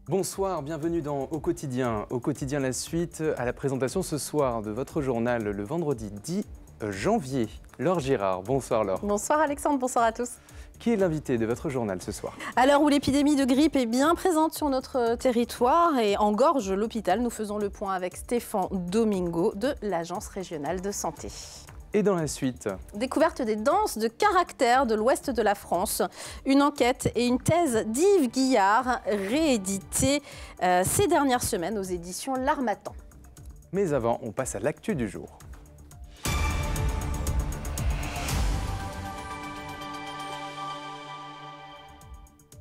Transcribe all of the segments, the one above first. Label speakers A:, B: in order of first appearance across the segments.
A: Bonsoir, bienvenue dans Au Quotidien. Au Quotidien, la suite à la présentation ce soir de votre journal le vendredi 10 janvier. Laure Girard, bonsoir Laure.
B: Bonsoir Alexandre, bonsoir à tous.
A: Qui est l'invité de votre journal ce soir?
B: À l'heure où l'épidémie de grippe est bien présente sur notre territoire et engorge l'hôpital, nous faisons le point avec Stéphane Domingo de l'Agence régionale de santé.
A: Et dans la suite,
B: découverte des danses de caractère de l'ouest de la France. Une enquête et une thèse d'Yves Guillard rééditée ces dernières semaines aux éditions L'Harmattan.
A: Mais avant, on passe à l'actu du jour.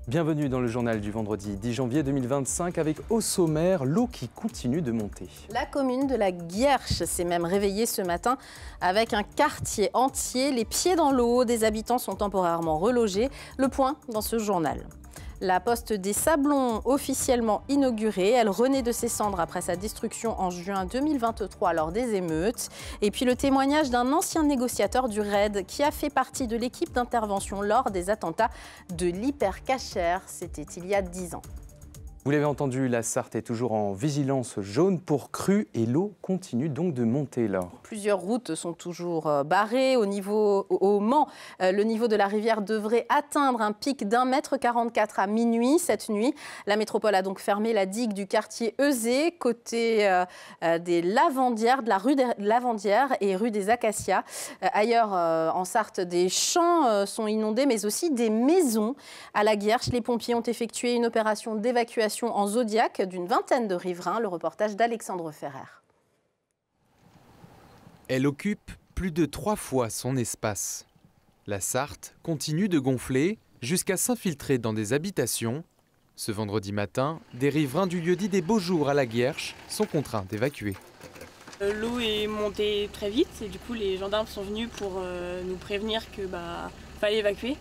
A: Bienvenue dans le journal du vendredi 10 janvier 2025 avec au sommaire l'eau qui continue de monter.
B: La commune de la Guierche s'est même réveillée ce matin avec un quartier entier, les pieds dans l'eau. Des habitants sont temporairement relogés. Le point dans ce journal. La poste des Sablons, officiellement inaugurée, elle renaît de ses cendres après sa destruction en juin 2023 lors des émeutes. Et puis le témoignage d'un ancien négociateur du RAID qui a fait partie de l'équipe d'intervention lors des attentats de l'Hypercacher. C'était il y a 10 ans.
A: Vous l'avez entendu, la Sarthe est toujours en vigilance jaune pour crue et l'eau continue donc de monter, Laure.
B: Plusieurs routes sont toujours barrées. Au Mans, le niveau de la rivière devrait atteindre un pic d'1,44 m à minuit cette nuit. La métropole a donc fermé la digue du quartier Euzé, côté des Lavandières, de la rue des Lavandières et rue des Acacias. Ailleurs, en Sarthe, des champs sont inondés, mais aussi des maisons. À la Guierche, les pompiers ont effectué une opération d'évacuation en Zodiac d'une vingtaine de riverains. Le reportage d'Alexandre Ferrer.
C: Elle occupe plus de 3 fois son espace. La Sarthe continue de gonfler jusqu'à s'infiltrer dans des habitations. Ce vendredi matin, des riverains du lieu-dit des Beaux Jours à la Guierche sont contraints d'évacuer.
D: L'eau est montée très vite et du coup les gendarmes sont venus pour nous prévenir que fallait évacuer,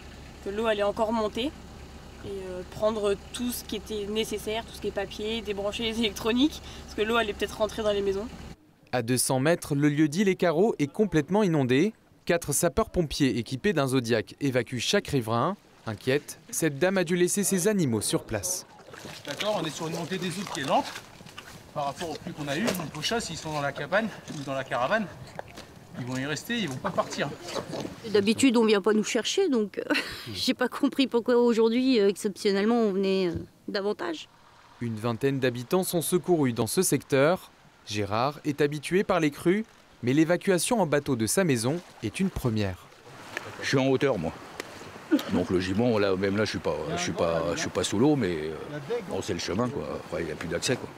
D: que l'eau allait encore monter. Et prendre tout ce qui était nécessaire, tout ce qui est papier, débrancher les électroniques, parce que l'eau allait peut-être rentrer dans les maisons.
C: À 200 mètres, le lieu-dit Les Carreaux est complètement inondé. 4 sapeurs-pompiers équipés d'un Zodiac évacuent chaque riverain. Inquiète, cette dame a dû laisser ses animaux sur place.
E: D'accord, on est sur une montée des eaux qui est lente par rapport au flux qu'on a eu. Donc aux chats, s'ils sont dans la cabane ou dans la caravane, ils vont y rester, ils vont pas partir.
F: D'habitude, on vient pas nous chercher, donc j'ai pas compris pourquoi aujourd'hui, exceptionnellement, on venait davantage.
C: Une vingtaine d'habitants sont secourus dans ce secteur. Gérard est habitué par les crues, mais l'évacuation en bateau de sa maison est une première.
G: Je suis en hauteur, moi. Donc logiquement, là, même là, je suis pas sous l'eau, mais bon, c'est le chemin, quoi. Après, il n'y a plus d'accès, quoi.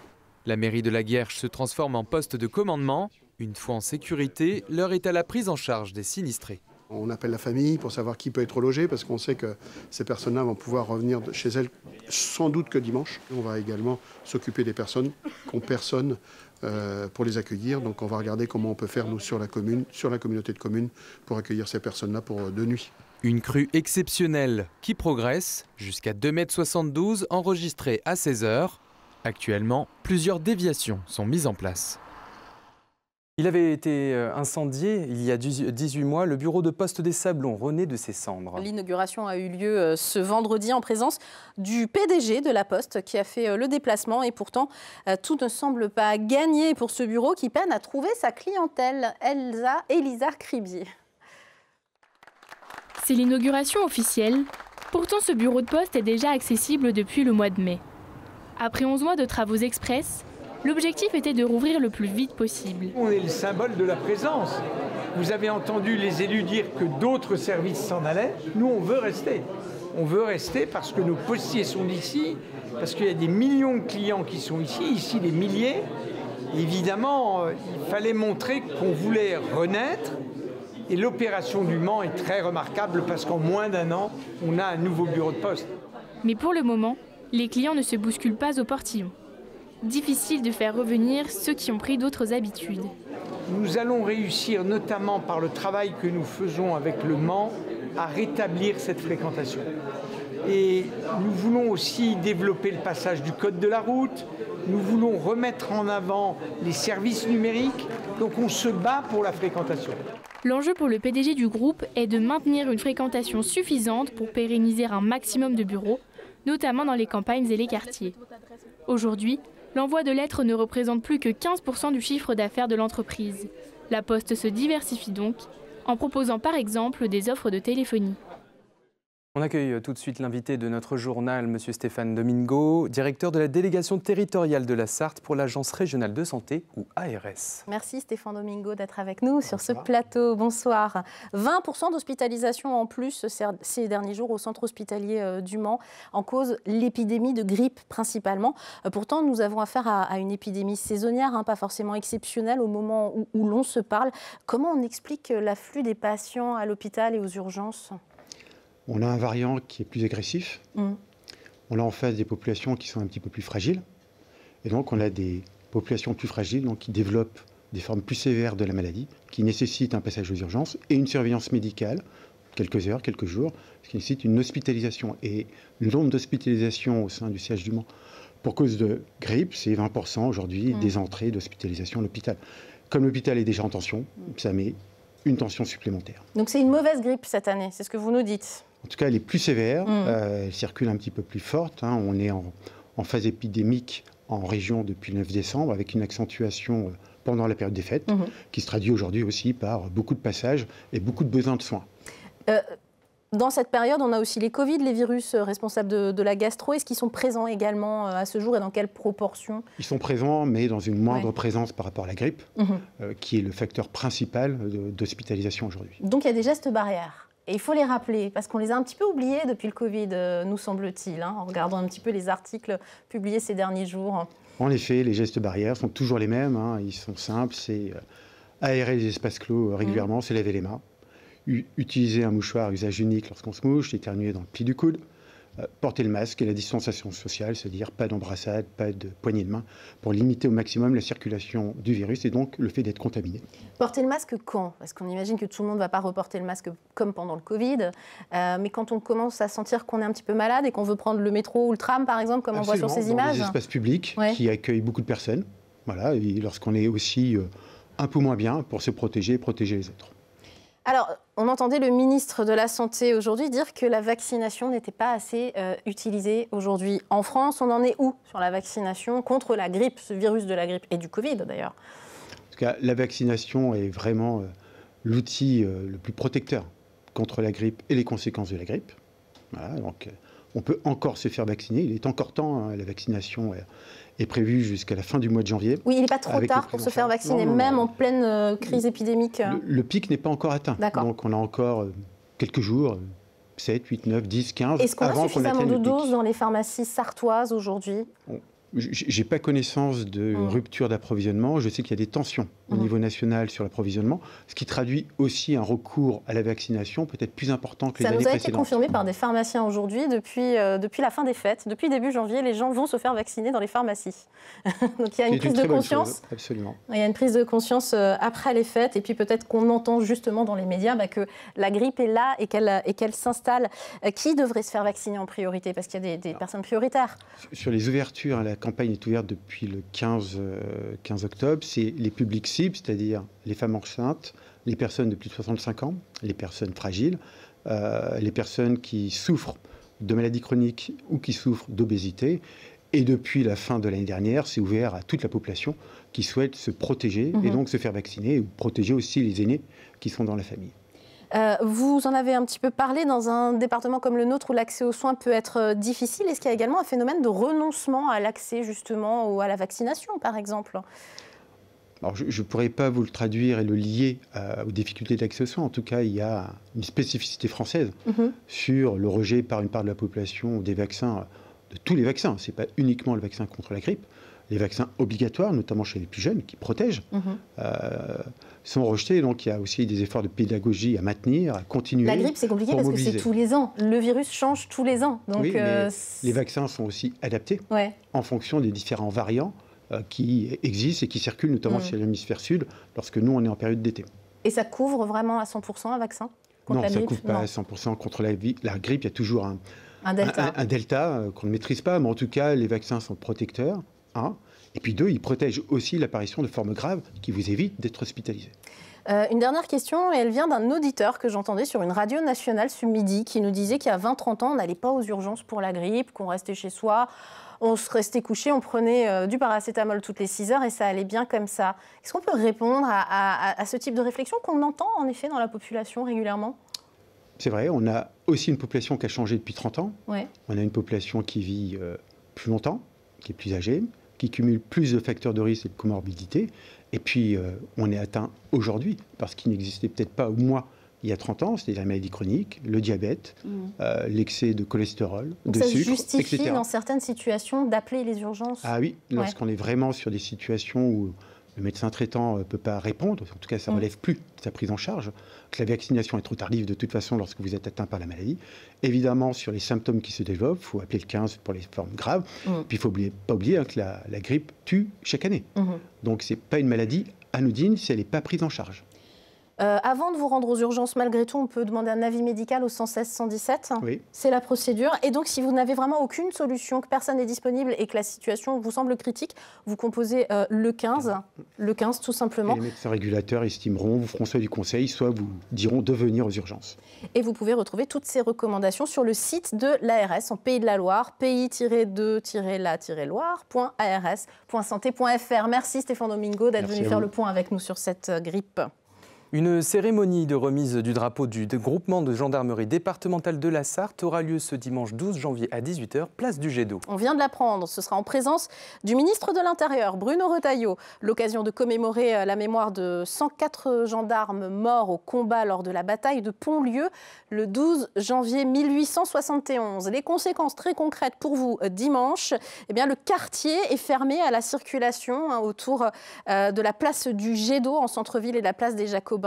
C: La mairie de la Guierche se transforme en poste de commandement. Une fois en sécurité, l'heure est à la prise en charge des sinistrés.
H: On appelle la famille pour savoir qui peut être logé parce qu'on sait que ces personnes-là vont pouvoir revenir chez elles sans doute que dimanche. On va également s'occuper des personnes qui n'ont personne pour les accueillir. Donc on va regarder comment on peut faire nous sur la communauté de communes pour accueillir ces personnes-là pour de nuit.
C: Une crue exceptionnelle qui progresse jusqu'à 2,72 m enregistrée à 16 h. Actuellement, plusieurs déviations sont mises en place.
A: Il avait été incendié il y a 18 mois. Le bureau de poste des Sablons renaît de ses cendres.
B: L'inauguration a eu lieu ce vendredi en présence du PDG de la Poste qui a fait le déplacement. Et pourtant, tout ne semble pas gagné pour ce bureau qui peine à trouver sa clientèle. Elisa Cribier.
I: C'est l'inauguration officielle. Pourtant, ce bureau de poste est déjà accessible depuis le mois de mai. Après 11 mois de travaux express, l'objectif était de rouvrir le plus vite possible.
J: On est le symbole de la présence. Vous avez entendu les élus dire que d'autres services s'en allaient. Nous, on veut rester. On veut rester parce que nos postiers sont ici, parce qu'il y a des millions de clients qui sont ici des milliers. Évidemment, il fallait montrer qu'on voulait renaître. Et l'opération du Mans est très remarquable parce qu'en moins d'1 an, on a un nouveau bureau de poste.
I: Mais pour le moment, les clients ne se bousculent pas au portillon. Difficile de faire revenir ceux qui ont pris d'autres habitudes.
J: Nous allons réussir, notamment par le travail que nous faisons avec le Mans, à rétablir cette fréquentation. Et nous voulons aussi développer le passage du code de la route. Nous voulons remettre en avant les services numériques. Donc on se bat pour la fréquentation.
I: L'enjeu pour le PDG du groupe est de maintenir une fréquentation suffisante pour pérenniser un maximum de bureaux, notamment dans les campagnes et les quartiers. Aujourd'hui, l'envoi de lettres ne représente plus que 15% du chiffre d'affaires de l'entreprise. La Poste se diversifie donc en proposant par exemple des offres de téléphonie.
A: On accueille tout de suite l'invité de notre journal, M. Stéphane Domingo, directeur de la délégation territoriale de la Sarthe pour l'Agence régionale de santé, ou ARS.
B: Merci Stéphane Domingo d'être avec nous sur ce plateau. Bonsoir. 20% d'hospitalisation en plus ces derniers jours au centre hospitalier du Mans, en cause l'épidémie de grippe principalement. Pourtant, nous avons affaire à une épidémie saisonnière, pas forcément exceptionnelle au moment où l'on se parle. Comment on explique l'afflux des patients à l'hôpital et aux urgences ?
K: On a un variant qui est plus agressif. On a en face des populations qui sont un petit peu plus fragiles. Et donc, on a des populations plus fragiles donc, qui développent des formes plus sévères de la maladie, qui nécessitent un passage aux urgences et une surveillance médicale, quelques heures, quelques jours, ce qui nécessite une hospitalisation. Et le nombre d'hospitalisations au sein du CH du Mans pour cause de grippe, c'est 20% aujourd'hui des entrées d'hospitalisation à l'hôpital. Comme l'hôpital est déjà en tension, ça met une tension supplémentaire.
B: Donc c'est une mauvaise grippe cette année, c'est ce que vous nous dites?
K: En tout cas, elle est plus sévère, elle circule un petit peu plus forte. On est en phase épidémique en région depuis le 9 décembre, avec une accentuation pendant la période des fêtes, qui se traduit aujourd'hui aussi par beaucoup de passages et beaucoup de besoins de soins.
B: Dans cette période, on a aussi les Covid, les virus responsables de la gastro. Est-ce qu'ils sont présents également à ce jour et dans quelle proportion?
K: Ils sont présents, mais dans une moindre présence par rapport à la grippe, qui est le facteur principal d'hospitalisation aujourd'hui.
B: Donc il y a des gestes barrières. Et il faut les rappeler, parce qu'on les a un petit peu oubliés depuis le Covid, nous semble-t-il, en regardant un petit peu les articles publiés ces derniers jours.
K: En effet, les gestes barrières sont toujours les mêmes, ils sont simples, c'est aérer les espaces clos régulièrement, se laver les mains, utiliser un mouchoir à usage unique lorsqu'on se mouche, éternuer dans le pli du coude, porter le masque et la distanciation sociale, c'est-à-dire pas d'embrassade, pas de poignée de main, pour limiter au maximum la circulation du virus et donc le fait d'être contaminé.
B: Porter le masque quand? Parce qu'on imagine que tout le monde ne va pas reporter le masque comme pendant le Covid, mais quand on commence à sentir qu'on est un petit peu malade et qu'on veut prendre le métro ou le tram, par exemple, comme on voit sur ces images.
K: Dans des espaces publics qui accueillent beaucoup de personnes, voilà, et lorsqu'on est aussi un peu moins bien pour se protéger et protéger les autres.
B: Alors, on entendait le ministre de la Santé aujourd'hui dire que la vaccination n'était pas assez utilisée aujourd'hui en France. On en est où sur la vaccination contre la grippe, ce virus de la grippe et du Covid d'ailleurs?
K: En tout cas, la vaccination est vraiment l'outil le plus protecteur contre la grippe et les conséquences de la grippe. Voilà, donc on peut encore se faire vacciner. Il est encore temps, la vaccination est prévue jusqu'à la fin du mois de janvier.
B: Oui, il n'est pas trop tard pour se faire vacciner, même en pleine crise épidémique.
K: Le pic n'est pas encore atteint. Donc on a encore quelques jours, 7, 8, 9, 10, 15.
B: Est-ce qu'on a suffisamment de doses dans les pharmacies sartoises aujourd'hui?
K: Je n'ai pas connaissance de rupture d'approvisionnement. Je sais qu'il y a des tensions au niveau national sur l'approvisionnement, ce qui traduit aussi un recours à la vaccination peut-être plus important que les années précédentes.
B: Ça nous a été confirmé par des pharmaciens aujourd'hui. Depuis la fin des fêtes, depuis début janvier, les gens vont se faire vacciner dans les pharmacies. Donc il y a une prise de conscience.
K: Absolument.
B: Il y a une prise de conscience après les fêtes. Et puis peut-être qu'on entend justement dans les médias que la grippe est là et qu'elle s'installe. Qui devrait se faire vacciner en priorité? Parce qu'il y a des personnes prioritaires.
K: Sur les ouvertures, la campagne est ouverte depuis le 15 octobre. C'est les publics cibles, c'est-à-dire les femmes enceintes, les personnes de plus de 65 ans, les personnes fragiles, les personnes qui souffrent de maladies chroniques ou qui souffrent d'obésité. Et depuis la fin de l'année dernière, c'est ouvert à toute la population qui souhaite se protéger et donc se faire vacciner ou protéger aussi les aînés qui sont dans la famille.
B: Vous en avez un petit peu parlé dans un département comme le nôtre où l'accès aux soins peut être difficile. Est-ce qu'il y a également un phénomène de renoncement à l'accès justement ou à la vaccination par exemple?
K: Alors, je ne pourrais pas vous le traduire et le lier aux difficultés d'accès aux soins. En tout cas, il y a une spécificité française sur le rejet par une part de la population des vaccins, de tous les vaccins. Ce n'est pas uniquement le vaccin contre la grippe. Les vaccins obligatoires, notamment chez les plus jeunes, qui protègent, sont rejetés. Donc, il y a aussi des efforts de pédagogie à maintenir, à continuer.
B: La grippe, c'est compliqué parce que c'est tous les ans. Le virus change tous les ans. Donc,
K: oui, mais les vaccins sont aussi adaptés en fonction des différents variants qui existent et qui circulent, notamment chez l'hémisphère sud, lorsque nous, on est en période d'été.
B: Et ça couvre vraiment à 100% un vaccin contre la grippe?
K: Non, ça ne couvre pas à 100% contre la grippe. Il y a toujours un delta qu'on ne maîtrise pas, mais en tout cas, les vaccins sont protecteurs. Et puis 2, ils protègent aussi l'apparition de formes graves qui vous évitent d'être hospitalisé.
B: Une dernière question, et elle vient d'un auditeur que j'entendais sur une radio nationale ce midi qui nous disait qu'il y a 20-30 ans, on n'allait pas aux urgences pour la grippe, qu'on restait chez soi, on se restait couché, on prenait du paracétamol toutes les 6 heures et ça allait bien comme ça. Est-ce qu'on peut répondre à ce type de réflexion qu'on entend en effet dans la population régulièrement ?
K: C'est vrai, on a aussi une population qui a changé depuis 30 ans.
B: Ouais.
K: On a une population qui vit plus longtemps, qui est plus âgée, qui cumule plus de facteurs de risque et de comorbidité. Et puis, on est atteint aujourd'hui, parce qu'il n'existait peut-être pas au moins il y a 30 ans, c'est-à-dire la maladie chronique, le diabète, l'excès de cholestérol,
B: donc
K: de
B: ça
K: sucre,
B: justifie
K: etc.
B: dans certaines situations d'appeler les urgences.
K: Ah oui, lorsqu'on est vraiment sur des situations où le médecin traitant ne peut pas répondre, en tout cas ça ne relève plus de sa prise en charge, que la vaccination est trop tardive de toute façon lorsque vous êtes atteint par la maladie. Évidemment, sur les symptômes qui se développent, il faut appeler le 15 pour les formes graves. Puis il ne faut pas oublier que la grippe tue chaque année. Donc ce n'est pas une maladie anodine si elle n'est pas prise en charge.
B: Avant de vous rendre aux urgences, malgré tout, on peut demander un avis médical au 116 117.
K: Oui.
B: C'est la procédure. Et donc, si vous n'avez vraiment aucune solution, que personne n'est disponible et que la situation vous semble critique, vous composez le 15. Le 15, tout simplement.
K: Et les médecins régulateurs estimeront, vous feront soit du conseil, soit vous diront de venir aux urgences.
B: Et vous pouvez retrouver toutes ces recommandations sur le site de l'ARS en Pays de la Loire, pays-de-la-loire.ars.santé.fr. Merci Stéphane Domingo d'être venu faire le point avec nous sur cette grippe.
A: Une cérémonie de remise du drapeau du groupement de gendarmerie départementale de la Sarthe aura lieu ce dimanche 12 janvier à 18h, place du Jet d'eau.
B: On vient de l'apprendre, ce sera en présence du ministre de l'Intérieur, Bruno Retailleau. L'occasion de commémorer la mémoire de 104 gendarmes morts au combat lors de la bataille de Pontlieu le 12 janvier 1871. Les conséquences très concrètes pour vous dimanche, eh bien, le quartier est fermé à la circulation autour de la place du Jet d'eau en centre-ville et de la place des Jacobins.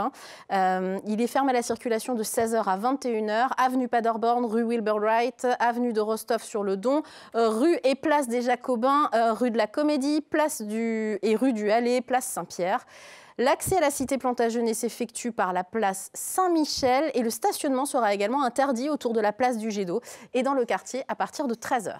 B: Il est fermé à la circulation de 16h à 21h, avenue Paderborn, rue Wilbur Wright, avenue de Rostov-sur-le-Don, rue et place des Jacobins, rue de la Comédie, et rue du Hallé, place Saint-Pierre. L'accès à la cité Plantagenet s'effectue par la place Saint-Michel et le stationnement sera également interdit autour de la place du Jet d'eau et dans le quartier à partir de 13h.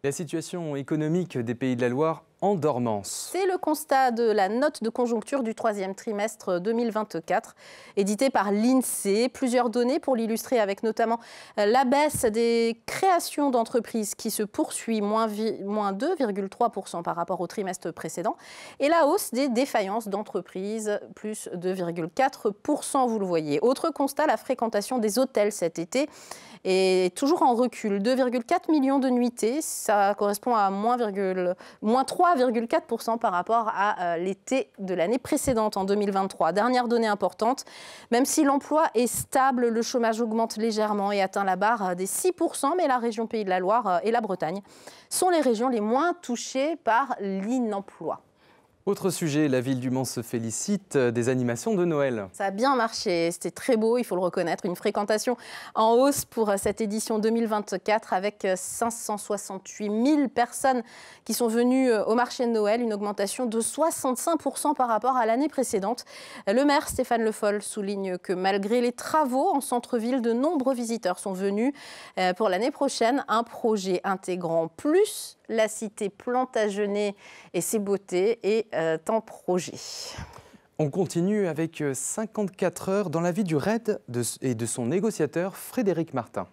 A: La situation économique des Pays de la Loire en dormance.
B: C'est le constat de la note de conjoncture du 3e trimestre 2024, éditée par l'INSEE. Plusieurs données pour l'illustrer avec notamment la baisse des créations d'entreprises qui se poursuit, moins 2,3% par rapport au trimestre précédent, et la hausse des défaillances d'entreprises, plus 2,4%, vous le voyez. Autre constat, la fréquentation des hôtels cet été est toujours en recul, 2,4 millions de nuitées, ça correspond à moins 3,4% par rapport à l'été de l'année précédente, en 2023. Dernière donnée importante, même si l'emploi est stable, le chômage augmente légèrement et atteint la barre des 6%, mais la région Pays de la Loire et la Bretagne sont les régions les moins touchées par l'inemploi.
A: Autre sujet, la ville du Mans se félicite des animations de Noël.
B: Ça a bien marché, c'était très beau, il faut le reconnaître. Une fréquentation en hausse pour cette édition 2024 avec 568 000 personnes qui sont venues au marché de Noël, une augmentation de 65% par rapport à l'année précédente. Le maire Stéphane Le Foll souligne que malgré les travaux en centre-ville, de nombreux visiteurs sont venus. Pour l'année prochaine, un projet intégrant plus la cité Plantagenet et ses beautés est en projet.
A: On continue avec 54 heures dans la vie du RAID et de son négociateur Frédéric Martin.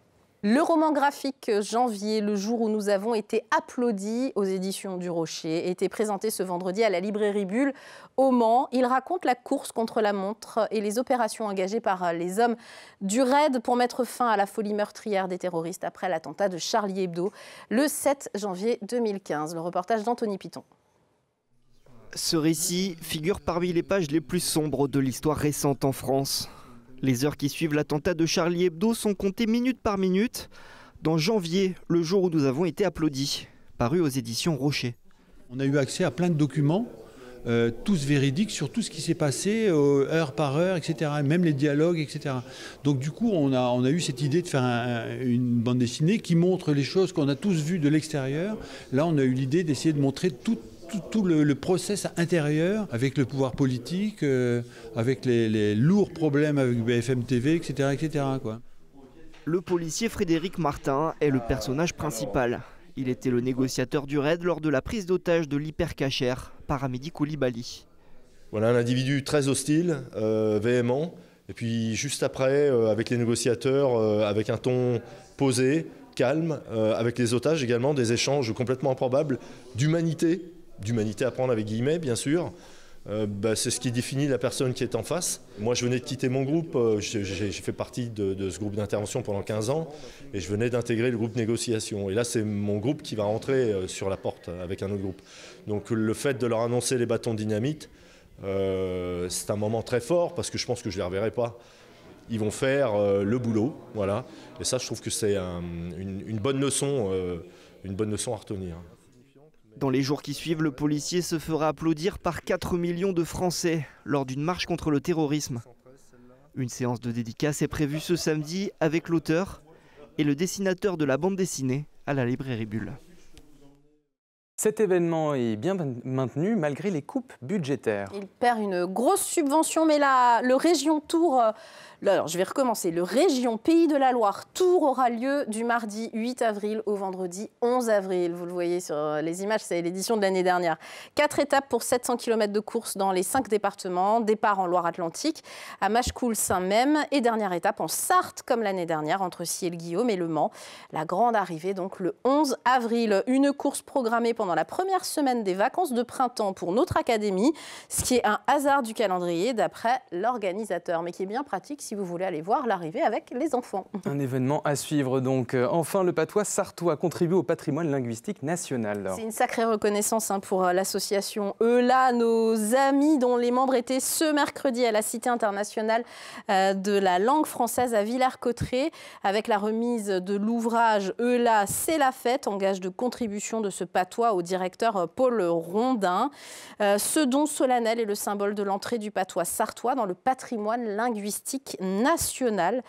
B: Le roman graphique Janvier, le jour où nous avons été applaudis aux éditions du Rocher, a été présenté ce vendredi à la librairie Bulle au Mans. Il raconte la course contre la montre et les opérations engagées par les hommes du RAID pour mettre fin à la folie meurtrière des terroristes après l'attentat de Charlie Hebdo le 7 janvier 2015. Le reportage d'Anthony Piton.
L: Ce récit figure parmi les pages les plus sombres de l'histoire récente en France. Les heures qui suivent l'attentat de Charlie Hebdo sont comptées minute par minute. Dans Janvier, le jour où nous avons été applaudis, paru aux éditions Rocher.
M: On a eu accès à plein de documents, tous véridiques sur tout ce qui s'est passé, heure par heure, etc. Même les dialogues, etc. Donc du coup, on a eu cette idée de faire une bande dessinée qui montre les choses qu'on a tous vues de l'extérieur. Là, on a eu l'idée d'essayer de montrer tout le process intérieur avec le pouvoir politique, avec les lourds problèmes avec BFM TV, etc. etc. quoi.
L: Le policier Frédéric Martin est le personnage principal. Il était le négociateur du RAID lors de la prise d'otage de l'hypercachère par Amédi Koulibaly.
N: Voilà, un individu très hostile, véhément, et puis juste après, avec les négociateurs, avec un ton posé, calme, avec les otages également, des échanges complètement improbables, d'humanité à prendre avec guillemets, bien sûr. C'est ce qui définit la personne qui est en face. Moi, je venais de quitter mon groupe, j'ai fait partie de ce groupe d'intervention pendant 15 ans, et je venais d'intégrer le groupe négociation. Et là, c'est mon groupe qui va rentrer sur la porte avec un autre groupe. Donc le fait de leur annoncer les bâtons de dynamite, c'est un moment très fort, parce que je pense que je ne les reverrai pas. Ils vont faire le boulot, voilà. Et ça, je trouve que c'est une bonne leçon à retenir.
L: Dans les jours qui suivent, le policier se fera applaudir par 4 millions de Français lors d'une marche contre le terrorisme. Une séance de dédicace est prévue ce samedi avec l'auteur et le dessinateur de la bande dessinée à la librairie Bulle.
A: Cet événement est bien maintenu malgré les coupes budgétaires.
B: Il perd une grosse subvention, mais le Région Tour... Alors, je vais recommencer. Le Région Pays de la Loire Tour aura lieu du mardi 8 avril au vendredi 11 avril. Vous le voyez sur les images, c'est l'édition de l'année dernière. 4 étapes pour 700 km de course dans les 5 départements. Départ en Loire-Atlantique, à Machecoul-Saint-Même et dernière étape en Sarthe, comme l'année dernière, entre Ciel-Guillaume et Le Mans. La grande arrivée, donc, le 11 avril. Une course programmée pendant la première semaine des vacances de printemps pour notre académie, ce qui est un hasard du calendrier d'après l'organisateur, mais qui est bien pratique si vous voulez aller voir l'arrivée avec les enfants.
A: Un événement à suivre donc. Enfin, le patois sartois contribue au patrimoine linguistique national.
B: C'est une sacrée reconnaissance pour l'association ELA, nos amis dont les membres étaient ce mercredi à la Cité internationale de la langue française à Villers-Cotterêts, avec la remise de l'ouvrage ELA, c'est la fête, en gage de contribution de ce patois au directeur Paul Rondin. Ce don solennel est le symbole de l'entrée du patois sartois dans le patrimoine linguistique national.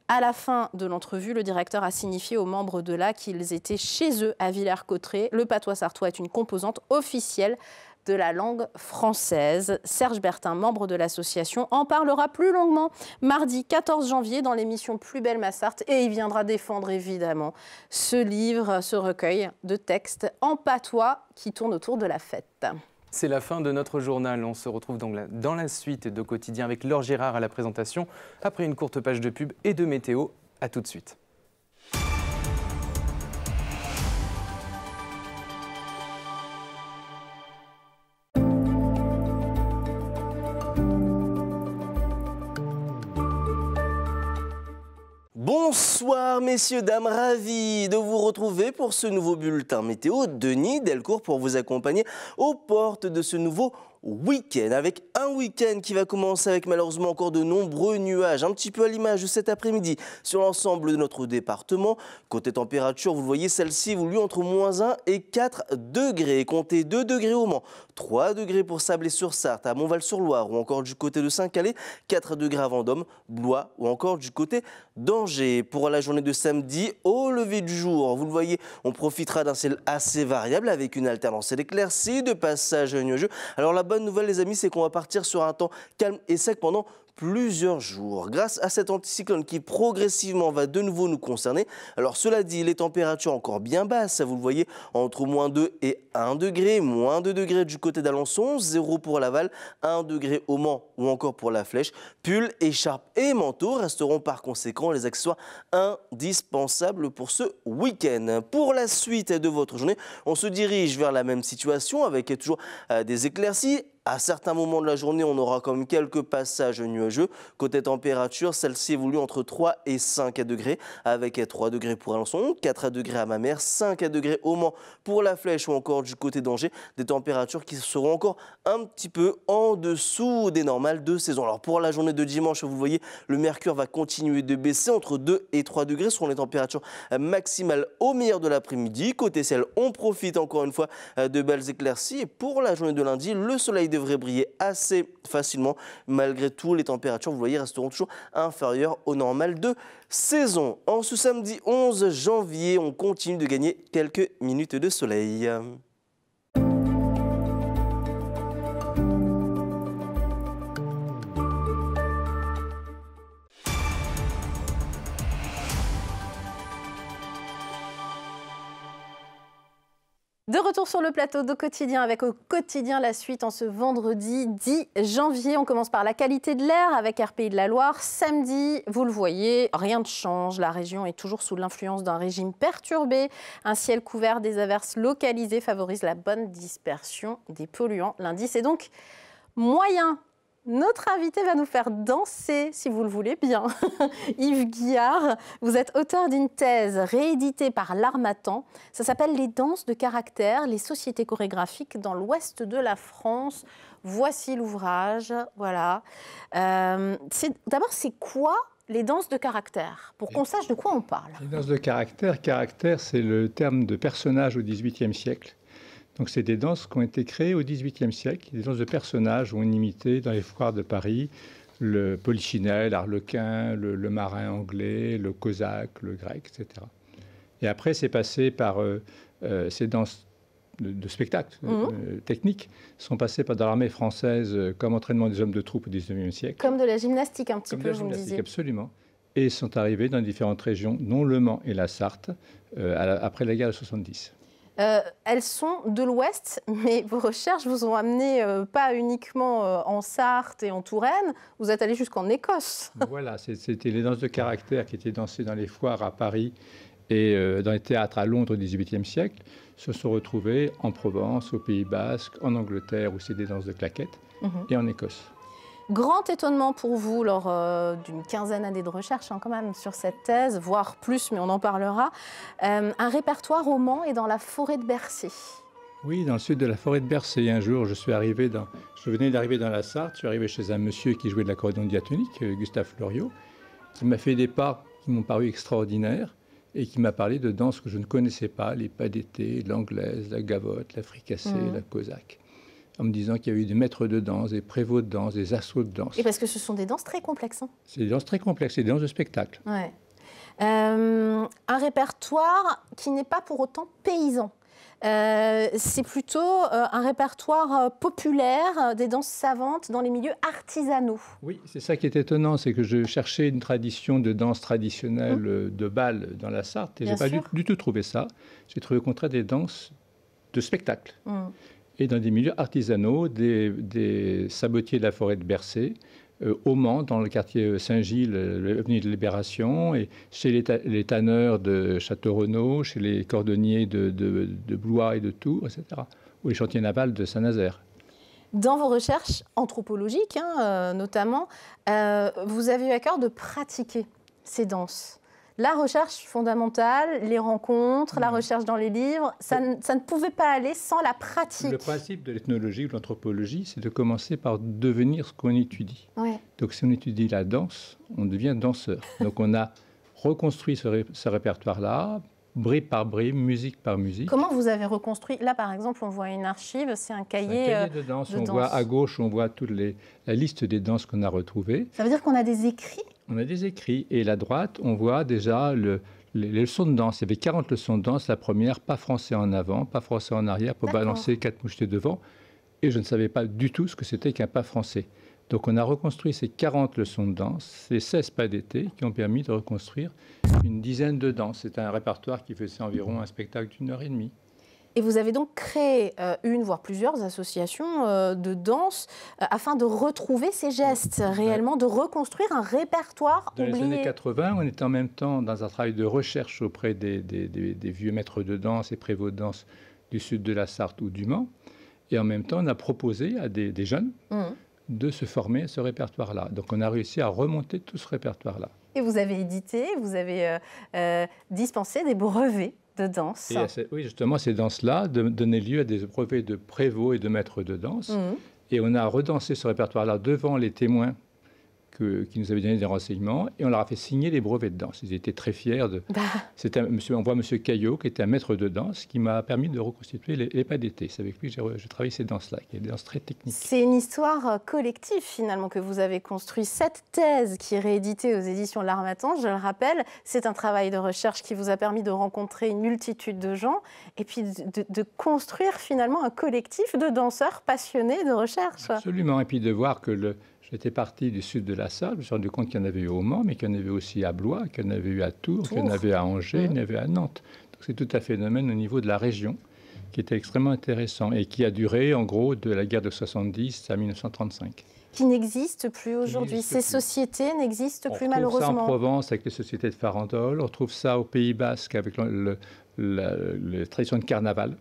B: À la fin de l'entrevue, le directeur a signifié aux membres de l'ELA qu'ils étaient chez eux à Villers-Cotterêts. Le patois sartois est une composante officielle de la langue française. Serge Bertin, membre de l'association, en parlera plus longuement mardi 14 janvier dans l'émission Plus belle ma Sarthe, et il viendra défendre évidemment ce livre, ce recueil de textes en patois qui tourne autour de la fête.
A: C'est la fin de notre journal. On se retrouve donc dans la suite de Quotidien avec Laure Girard à la présentation, après une courte page de pub et de météo. À tout de suite.
O: Bonsoir messieurs, dames, ravi de vous retrouver pour ce nouveau bulletin météo. Denis Delcourt pour vous accompagner aux portes de ce nouveau week-end, avec un week-end qui va commencer avec malheureusement encore de nombreux nuages, un petit peu à l'image de cet après-midi sur l'ensemble de notre département. Côté température, vous le voyez, celle-ci évolue entre -1 et 4 degrés. Comptez 2 degrés au Mans, 3 degrés pour Sablé-sur-Sarthe, à Montval-sur-Loire ou encore du côté de Saint-Calais, 4 degrés à Vendôme, Blois ou encore du côté d'Angers. Pour la journée de samedi, au lever du jour, vous le voyez, on profitera d'un ciel assez variable avec une alternance d'éclaircies, de passages nuageux. Alors la bonne nouvelle les amis, c'est qu'on va partir sur un temps calme et sec pendant plusieurs jours, grâce à cet anticyclone qui progressivement va de nouveau nous concerner. Alors cela dit, les températures encore bien basses, vous le voyez, entre -2 et 1 degré, -2 degrés du côté d'Alençon, 0 pour Laval, 1 degré au Mans ou encore pour La Flèche. Pull, écharpe et manteau resteront par conséquent les accessoires indispensables pour ce week-end. Pour la suite de votre journée, on se dirige vers la même situation avec toujours des éclaircies. À certains moments de la journée, on aura comme quelques passages nuageux. Côté température, celle-ci évolue entre 3 et 5 degrés, avec 3 degrés pour Alençon, 4 degrés à Mamers, 5 degrés au Mans pour La Flèche ou encore du côté d'Angers. Des températures qui seront encore un petit peu en dessous des normales de saison. Alors pour la journée de dimanche, vous voyez, le mercure va continuer de baisser. Entre 2 et 3 degrés seront les températures maximales au meilleur de l'après-midi. Côté ciel, on profite encore une fois de belles éclaircies. Et pour la journée de lundi, le soleil devrait briller assez facilement. Malgré tout, les températures, vous voyez, resteront toujours inférieures au normal de saison. En ce samedi 11 janvier, on continue de gagner quelques minutes de soleil.
B: De retour sur le plateau d'Au Quotidien avec Au Quotidien la suite en ce vendredi 10 janvier. On commence par la qualité de l'air avec RPI de la Loire. Samedi, vous le voyez, rien ne change. La région est toujours sous l'influence d'un régime perturbé. Un ciel couvert, des averses localisées favorisent la bonne dispersion des polluants. L'indice est donc moyen. Notre invité va nous faire danser, si vous le voulez bien. Yves Guillard, vous êtes auteur d'une thèse rééditée par l'Harmattan. Ça s'appelle « Les danses de caractère, les sociétés chorégraphiques dans l'ouest de la France ». Voici l'ouvrage, voilà. D'abord, c'est quoi les danses de caractère, pour qu'on sache de quoi on parle?
P: Les danses de caractère, c'est le terme de personnage au XVIIIe siècle. Donc, c'est des danses qui ont été créées au XVIIIe siècle, des danses de personnages où on imitait dans les foires de Paris le polichinelle, l'arlequin, le marin anglais, le cosaque, le grec, etc. Et après, c'est passé par ces danses de spectacle techniques, sont passées par dans l'armée française comme entraînement des hommes de troupe au XIXe siècle.
B: Comme de la gymnastique un petit peu, vous me disiez.
P: Absolument. Et sont arrivées dans différentes régions, dont le Mans et la Sarthe, après la guerre de 70.
B: Elles sont de l'Ouest, mais vos recherches vous ont amené pas uniquement en Sarthe et en Touraine, vous êtes allé jusqu'en Écosse.
P: Voilà, c'était les danses de caractère qui étaient dansées dans les foires à Paris et dans les théâtres à Londres au XVIIIe siècle, se sont retrouvées en Provence, au Pays Basque, en Angleterre, où c'est des danses de claquettes, et en Écosse.
B: Grand étonnement pour vous lors d'une quinzaine d'années de recherche quand même sur cette thèse, voire plus, mais on en parlera. Un répertoire au Mans et dans la forêt de Bercé.
P: Oui, dans le sud de la forêt de Bercé. Un jour, je venais d'arriver dans la Sarthe, je suis arrivé chez un monsieur qui jouait de l'accordéon diatonique, Gustave Fleuriot, qui m'a fait des pas qui m'ont paru extraordinaires et qui m'a parlé de danses que je ne connaissais pas, les pas d'été, l'anglaise, la gavotte, la fricassée, la cosaque, en me disant qu'il y avait eu des maîtres de danse, des prévôts de danse, des assauts de danse.
B: Et parce que ce sont des danses très complexes. Hein.
P: C'est des danses très complexes, c'est des danses de spectacle.
B: Ouais. Un répertoire qui n'est pas pour autant paysan. C'est plutôt un répertoire populaire, des danses savantes dans les milieux artisanaux.
P: Oui, c'est ça qui est étonnant, c'est que je cherchais une tradition de danse traditionnelle de bal dans la Sarthe, et je n'ai pas du tout trouvé ça. J'ai trouvé au contraire des danses de spectacle. Et dans des milieux artisanaux, des sabotiers de la forêt de Bercé, au Mans, dans le quartier Saint-Gilles, l'avenue de Libération, et chez les tanneurs de Château-Renaud, chez les cordonniers de Blois et de Tours, etc., ou les chantiers navals de Saint-Nazaire.
B: Dans vos recherches anthropologiques, notamment, vous avez eu à cœur de pratiquer ces danses. La recherche fondamentale, les rencontres, la recherche dans les livres, ça ne pouvait pas aller sans la pratique.
P: Le principe de l'ethnologie ou de l'anthropologie, c'est de commencer par devenir ce qu'on étudie.
B: Ouais.
P: Donc si on étudie la danse, on devient danseur. Donc on a reconstruit ce répertoire-là, bribe par bribe, musique par musique.
B: Comment vous avez reconstruit? Là, par exemple, on voit une archive, c'est un cahier
P: de danse. Voit à gauche, on voit la liste des danses qu'on a retrouvées.
B: Ça veut dire qu'on a des écrits?
P: On a des écrits. Et à la droite, on voit déjà les leçons de danse. Il y avait 40 leçons de danse. La première, pas français en avant, pas français en arrière, pour balancer 4 mouchetés devant. Et je ne savais pas du tout ce que c'était qu'un pas français. Donc on a reconstruit ces 40 leçons de danse, ces 16 pas d'été qui ont permis de reconstruire une dizaine de danses. C'est un répertoire qui faisait environ un spectacle d'1h30.
B: Et vous avez donc créé une, voire plusieurs associations de danse afin de retrouver ces gestes, réellement de reconstruire un répertoire oublié.
P: Dans les années 80, on était en même temps dans un travail de recherche auprès des vieux maîtres de danse et prévôts de danse du sud de la Sarthe ou du Mans. Et en même temps, on a proposé à des jeunes de se former à ce répertoire-là. Donc on a réussi à remonter tout ce répertoire-là.
B: Et vous avez édité, vous avez dispensé des brevets de danse.
P: Et oui, justement, ces danses-là donnaient lieu à des brevets de prévôts et de maîtres de danse. Et on a redansé ce répertoire-là devant les témoins qui nous avaient donné des renseignements, et on leur a fait signer les brevets de danse. Ils étaient très fiers de... on voit M. Caillot, qui était un maître de danse, qui m'a permis de reconstituer les pas d'été. C'est avec lui que j'ai travaillé ces danses-là, qui sont des danses très techniques.
B: C'est une histoire collective, finalement, que vous avez construite. Cette thèse qui est rééditée aux éditions de l'Harmattan, je le rappelle, c'est un travail de recherche qui vous a permis de rencontrer une multitude de gens, et puis de construire, finalement, un collectif de danseurs passionnés de recherche.
P: Absolument, et puis de voir que j'étais parti du sud de la Sarthe, je me suis rendu compte qu'il y en avait eu au Mans, mais qu'il y en avait aussi à Blois, qu'il y en avait eu à Tours, qu'il y en avait à Angers, qu'il y en avait à Nantes. Donc c'est tout un phénomène au niveau de la région qui était extrêmement intéressant et qui a duré en gros de la guerre de 70 à 1935.
B: Qui n'existe plus aujourd'hui. Ces sociétés n'existent plus malheureusement.
P: On retrouve ça en Provence avec les sociétés de farandole, on retrouve ça au Pays Basque avec la tradition de carnaval.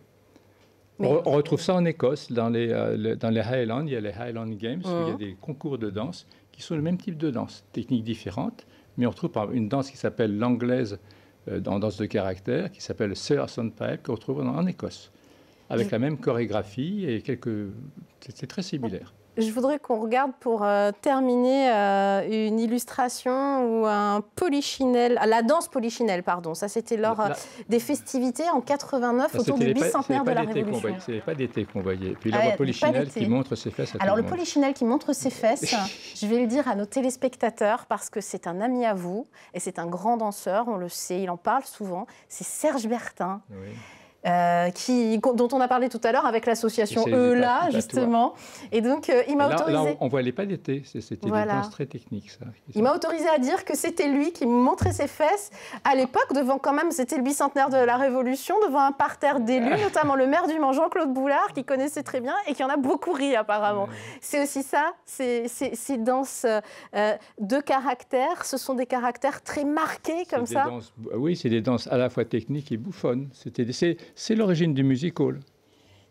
P: On retrouve ça en Écosse, dans les Highlands, il y a les Highland Games, où il y a des concours de danse qui sont le même type de danse, techniques différentes, mais on retrouve une danse qui s'appelle l'anglaise, en danse de caractère, qui s'appelle le Sailor's Pipe, qu'on retrouve en Écosse, avec la même chorégraphie et c'est très similaire.
B: Je voudrais qu'on regarde pour terminer une illustration ou un polichinelle, la danse polichinelle, pardon. Ça, c'était lors des festivités en 89 autour du bicentenaire de la Révolution.
P: Ce n'est pas d'été qu'on voyait. Puis là, le polichinelle qui montre ses fesses à tout le monde.
B: Alors, le polichinelle qui montre ses fesses, je vais le dire à nos téléspectateurs parce que c'est un ami à vous et c'est un grand danseur, on le sait, il en parle souvent. C'est Serge Bertin. Oui. Dont on a parlé tout à l'heure avec l'association ELA, justement. Et donc, il m'a autorisé...
P: Là, on ne voyait pas d'été, c'était des danses très techniques, ça.
B: Il m'a autorisé à dire que c'était lui qui montrait ses fesses à l'époque, devant quand même, c'était le bicentenaire de la Révolution, devant un parterre d'élus, notamment le maire du Mans, Jean-Claude Boulard, qui connaissait très bien et qui en a beaucoup ri, apparemment. C'est aussi ça, ces danses de caractère, ce sont des caractères très marqués, comme ça.
P: Oui, c'est des danses à la fois techniques et bouffonnes. C'est l'origine du music hall.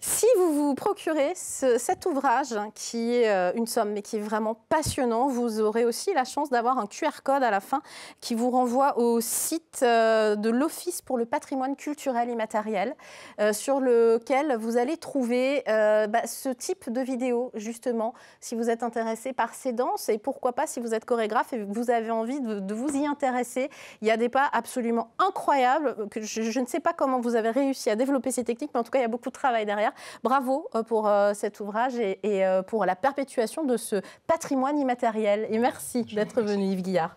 B: Si vous vous procurez cet ouvrage, qui est une somme, mais qui est vraiment passionnant, vous aurez aussi la chance d'avoir un QR code à la fin qui vous renvoie au site de l'Office pour le patrimoine culturel immatériel, sur lequel vous allez trouver ce type de vidéo, justement, si vous êtes intéressé par ces danses, et pourquoi pas si vous êtes chorégraphe et que vous avez envie de vous y intéresser. Il y a des pas absolument incroyables, que je ne sais pas comment vous avez réussi à développer ces techniques, mais en tout cas, il y a beaucoup de travail derrière. Bravo pour cet ouvrage et pour la perpétuation de ce patrimoine immatériel. Et merci d'être venu, Yves Guillard.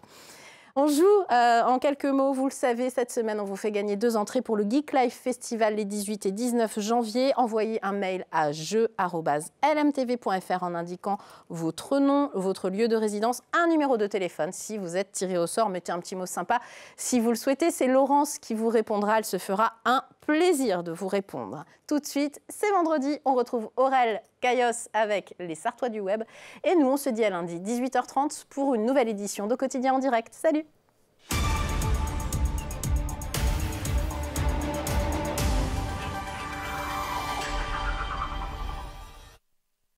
B: On joue en quelques mots, vous le savez, cette semaine, on vous fait gagner 2 entrées pour le Geek Life Festival les 18 et 19 janvier. Envoyez un mail à jeu@lmtv.fr en indiquant votre nom, votre lieu de résidence, un numéro de téléphone. Si vous êtes tiré au sort, mettez un petit mot sympa. Si vous le souhaitez, c'est Laurence qui vous répondra. Elle se fera un plaisir de vous répondre. Tout de suite, c'est vendredi, on retrouve Aurel Caillos avec les Sartois du Web. Et nous, on se dit à lundi, 18h30, pour une nouvelle édition de Quotidien en direct. Salut!